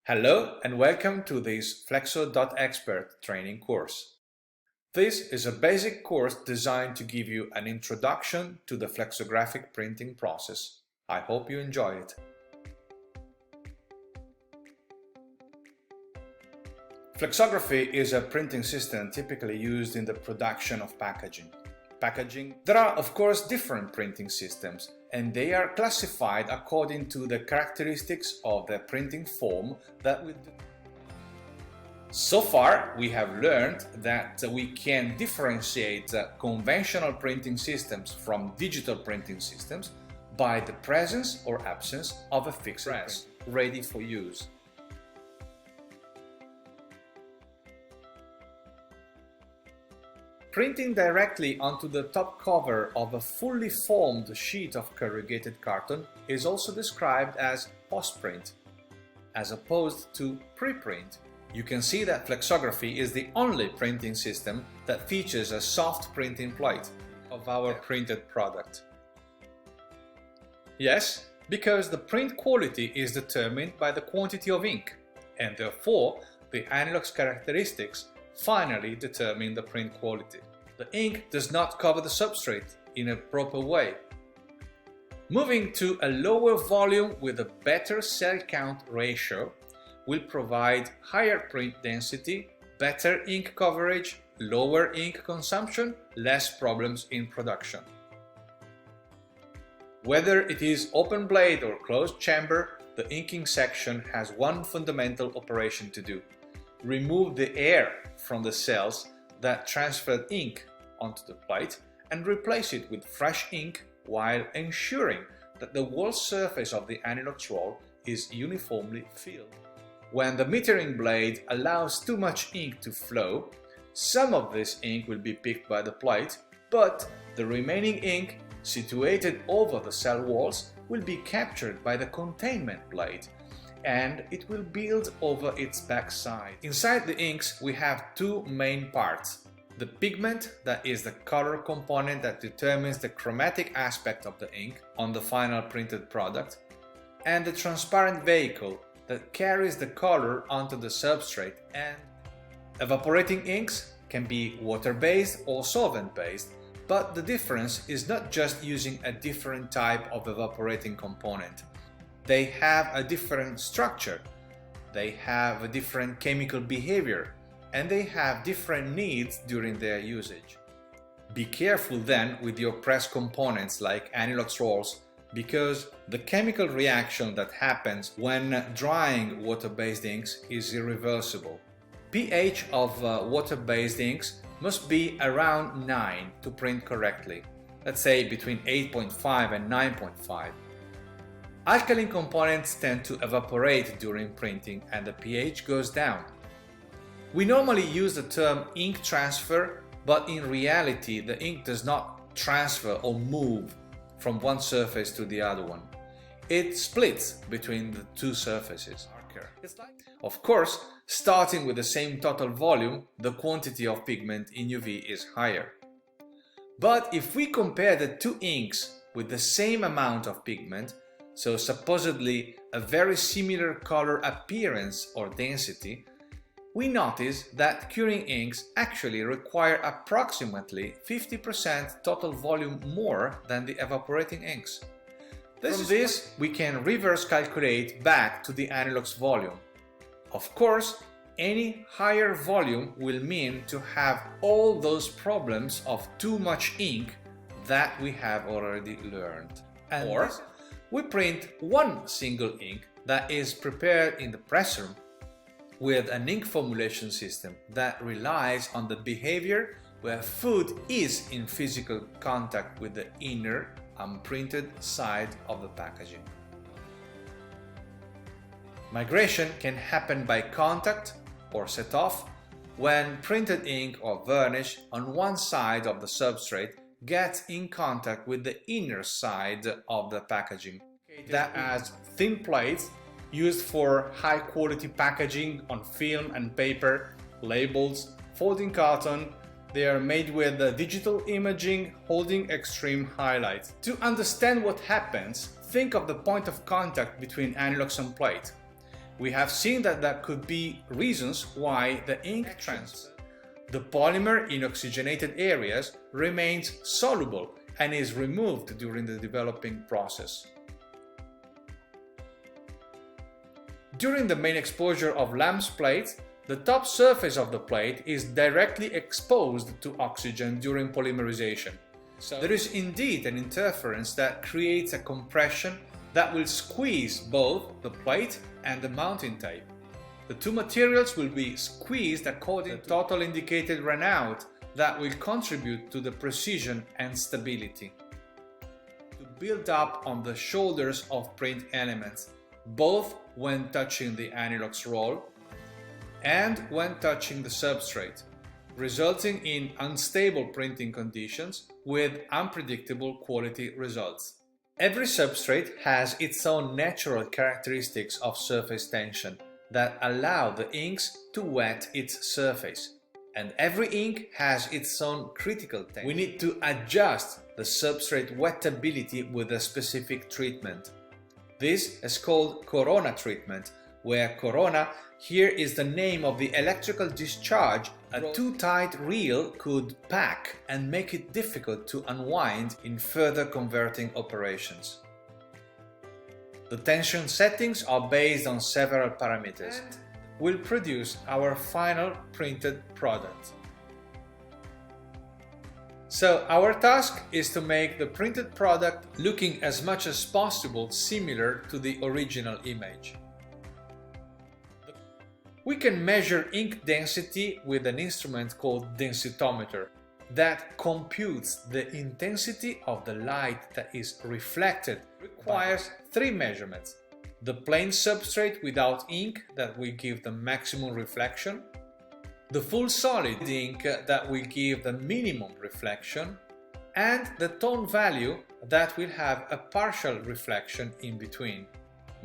Hello and welcome to this flexo.expert training course. This is a basic course designed to give you an introduction to the flexographic printing process. I hope you enjoy it. Flexography is a printing system typically used in the production of packaging. There are of course different printing systems, and they are classified according to the characteristics of the printing form that will. So far, we have learned that we can differentiate conventional printing systems from digital printing systems by the presence or absence of a fixed press ready for use. Printing directly onto the top cover of a fully formed sheet of corrugated carton is also described as post-print, as opposed to pre-print. You can see that flexography is the only printing system that features a soft printing plate of our printed product. Yes, because the print quality is determined by the quantity of ink, and therefore the analog's characteristics finally determine the print quality. The ink does not cover the substrate in a proper way. Moving to a lower volume with a better cell count ratio will provide higher print density, better ink coverage, lower ink consumption, less problems in production. Whether it is open blade or closed chamber, the inking section has one fundamental operation to do: remove the air from the cells that transferred ink onto the plate and replace it with fresh ink while ensuring that the wall surface of the analog's roll is uniformly filled. When the metering blade allows too much ink to flow, some of this ink will be picked by the plate, but the remaining ink situated over the cell walls will be captured by the containment blade, and it will build over its backside. Inside the inks we have two main parts: the pigment, that is the color component that determines the chromatic aspect of the ink on the final printed product, and the transparent vehicle that carries the color onto the substrate. And evaporating inks can be water-based or solvent-based, but the difference is not just using a different type of evaporating component. They have a different structure, they have a different chemical behavior, and they have different needs during their usage. Be careful then with your press components like analog's rolls, because the chemical reaction that happens when drying water-based inks is irreversible. pH of water-based inks must be around 9 to print correctly, let's say between 8.5 and 9.5. Alkaline components tend to evaporate during printing and the pH goes down. We normally use the term ink transfer, but in reality the ink does not transfer or move from one surface to the other one. It splits between the two surfaces. Of course, starting with the same total volume, the quantity of pigment in UV is higher. But if we compare the two inks with the same amount of pigment, so supposedly a very similar color appearance or density, we notice that curing inks actually require approximately 50% total volume more than the evaporating inks. From this, we can reverse calculate back to the analog's volume. Of course, any higher volume will mean to have all those problems of too much ink that we have already learned. Or we print one single ink that is prepared in the press room with an ink formulation system that relies on the behavior where food is in physical contact with the inner, unprinted side of the packaging. Migration can happen by contact or set-off when printed ink or varnish on one side of the substrate gets in contact with the inner side of the packaging. That has thin plates used for high-quality packaging on film and paper, labels, folding carton. They are made with digital imaging holding extreme highlights. To understand what happens, think of the point of contact between analogs and plate. We have seen that there could be reasons why the ink transfer. The polymer in oxygenated areas remains soluble and is removed during the developing process. During the main exposure of lamps plates, the top surface of the plate is directly exposed to oxygen during polymerization. So there is indeed an interference that creates a compression that will squeeze both the plate and the mounting tape. The two materials will be squeezed according to the total indicated runout that will contribute to the precision and stability. To build up on the shoulders of print elements, both when touching the Anilox roll and when touching the substrate, resulting in unstable printing conditions with unpredictable quality results. Every substrate has its own natural characteristics of surface tension that allow the inks to wet its surface, and every ink has its own critical tension. We need to adjust the substrate wettability with a specific treatment. This is called corona treatment, where corona here is the name of the electrical discharge a too tight reel could pack and make it difficult to unwind in further converting operations. The tension settings are based on several parameters and will produce our final printed product. So our task is to make the printed product looking as much as possible similar to the original image. We can measure ink density with an instrument called densitometer that computes the intensity of the light that is reflected. It requires three measurements: the plain substrate without ink that will give the maximum reflection, the full solid ink that will give the minimum reflection, and the tone value that will have a partial reflection in between.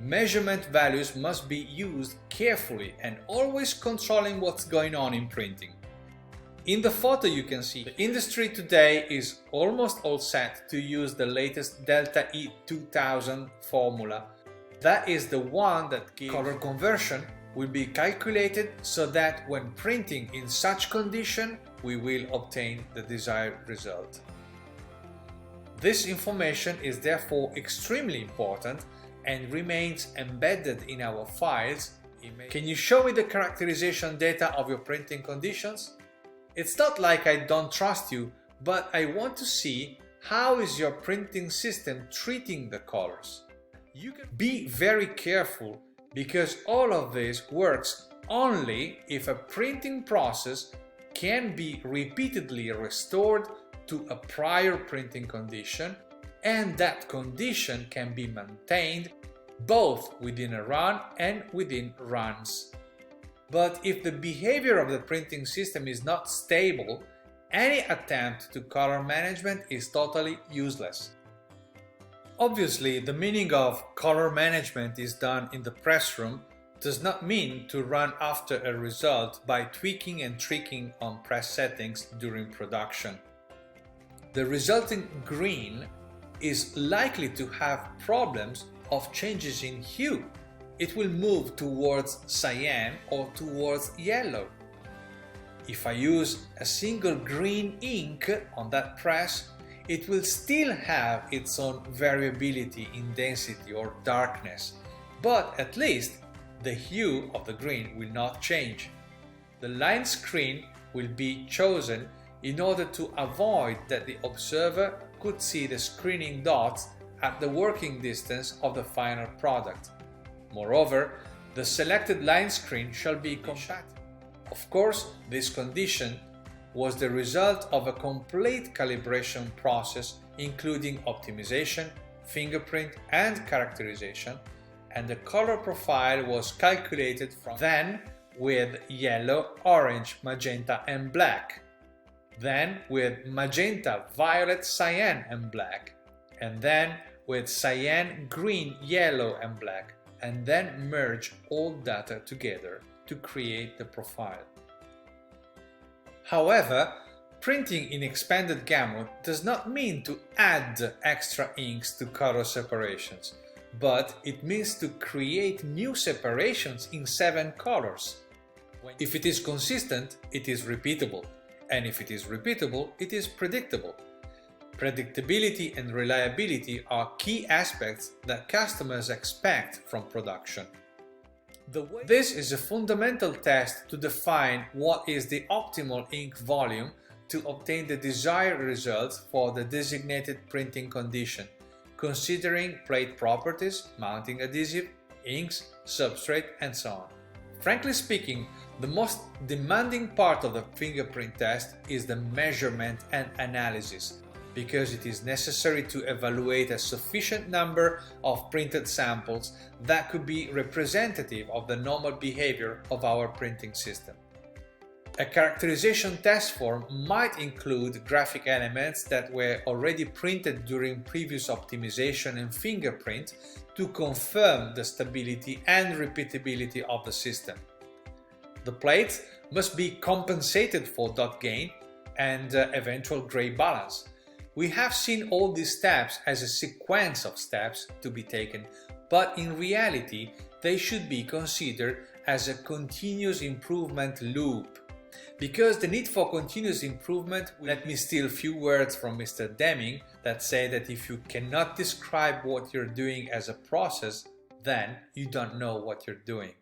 Measurement values must be used carefully and always controlling what's going on in printing. In the photo you can see the industry today is almost all set to use the latest Delta E 2000 formula. That is the one that gives color conversion will be calculated so that when printing in such condition we will obtain the desired result. This information is therefore extremely important and remains embedded in our files. Can you show me the characterization data of your printing conditions? It's not like I don't trust you, but I want to see how is your printing system treating the colors. You can be very careful because all of this works only if a printing process can be repeatedly restored to a prior printing condition, and that condition can be maintained both within a run and within runs. But if the behavior of the printing system is not stable, any attempt to color management is totally useless. Obviously, the meaning of color management is done in the press room does not mean to run after a result by tweaking and tricking on press settings during production. The resulting green is likely to have problems of changes in hue. It will move towards cyan or towards yellow. If I use a single green ink on that press, it will still have its own variability in density or darkness, but at least the hue of the green will not change. The line screen will be chosen in order to avoid that the observer could see the screening dots at the working distance of the final product. Moreover, the selected line screen shall be compatible. Of course, this condition was the result of a complete calibration process including optimization, fingerprint and characterization, and the color profile was calculated from then with yellow, orange, magenta and black, then with magenta, violet, cyan and black, and then with cyan, green, yellow and black, and then merge all data together to create the profile. However, printing in expanded gamut does not mean to add extra inks to color separations. but it means to create new separations in 7 colors. If it is consistent, it is repeatable, and if it is repeatable, it is predictable. Predictability and reliability are key aspects that customers expect from production. This is a fundamental test to define what is the optimal ink volume to obtain the desired results for the designated printing condition, considering plate properties, mounting adhesive, inks, substrate, and so on. Frankly speaking, the most demanding part of the fingerprint test is the measurement and analysis, because it is necessary to evaluate a sufficient number of printed samples that could be representative of the normal behavior of our printing system. A characterization test form might include graphic elements that were already printed during previous optimization and fingerprint to confirm the stability and repeatability of the system. The plates must be compensated for dot gain and eventual gray balance. We have seen all these steps as a sequence of steps to be taken, but in reality they should be considered as a continuous improvement loop. Because the need for continuous improvement, let me steal a few words from Mr. Deming that say that if you cannot describe what you're doing as a process, then you don't know what you're doing.